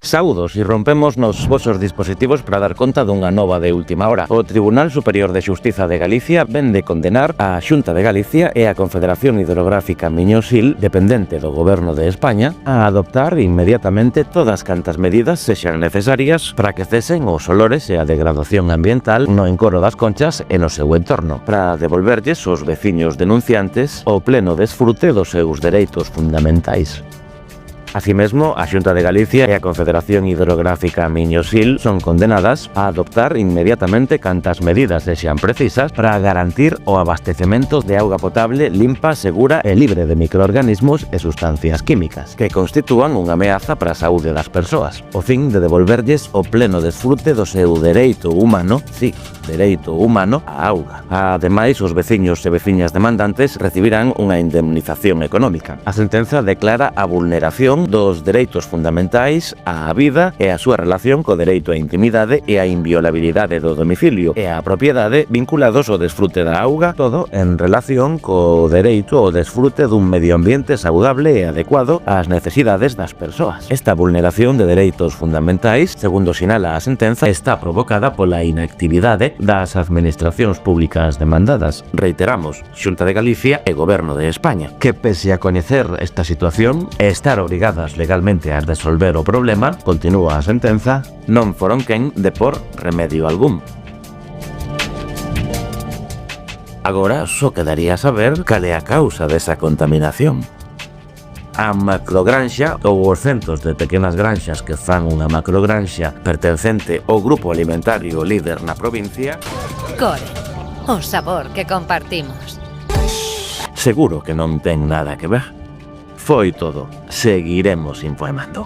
Saúdos e rompemos nos vosos dispositivos para dar conta dunha nova de última hora. O Tribunal Superior de Xustiza de Galicia vén de condenar a Xunta de Galicia e a Confederación Hidrográfica Miño-Sil, dependente do Goberno de España, a adoptar inmediatamente todas cantas medidas sexan necesarias para que cesen os olores e a degradación ambiental no encoro das Conchas e no seu entorno, para devolverlles aos veciños denunciantes o pleno desfrute dos seus dereitos fundamentais. Así mesmo, a Xunta de Galicia e a Confederación Hidrográfica Miño-Sil son condenadas a adoptar inmediatamente cantas medidas sexan precisas para garantir o abastecemento de auga potable limpa, segura e libre de microorganismos e sustancias químicas que constitúan unha ameaza para a saúde das persoas, o fin de devolverlles o pleno desfrute do seu dereito humano, dereito humano á auga. Ademais, os veciños e veciñas demandantes recibirán unha indemnización económica. A sentenza declara a vulneración dos dereitos fundamentais á vida e a súa relación co dereito á intimidade e á inviolabilidade do domicilio e á propiedade vinculados ao desfrute da auga, todo en relación co dereito ao desfrute dun medio ambiente saudable e adecuado ás necesidades das persoas. Esta vulneración de dereitos fundamentais, segundo sinala a sentenza, está provocada pola inactividade das administracións públicas demandadas. Reiteramos, Xunta de Galicia e Goberno de España, que pese a coñecer esta situación e estar obrigadas legalmente a resolver o problema, continúa a sentenza, non foron quen de por remedio algún. Agora só quedaría saber cal é a causa desa contaminación. A macrogranxa ou os centos de pequenas granxas que fan unha macrogranxa pertencente ao grupo alimentario líder na provincia. Core, o sabor que compartimos. Seguro que non ten nada que ver. Foi todo. Seguiremos informando.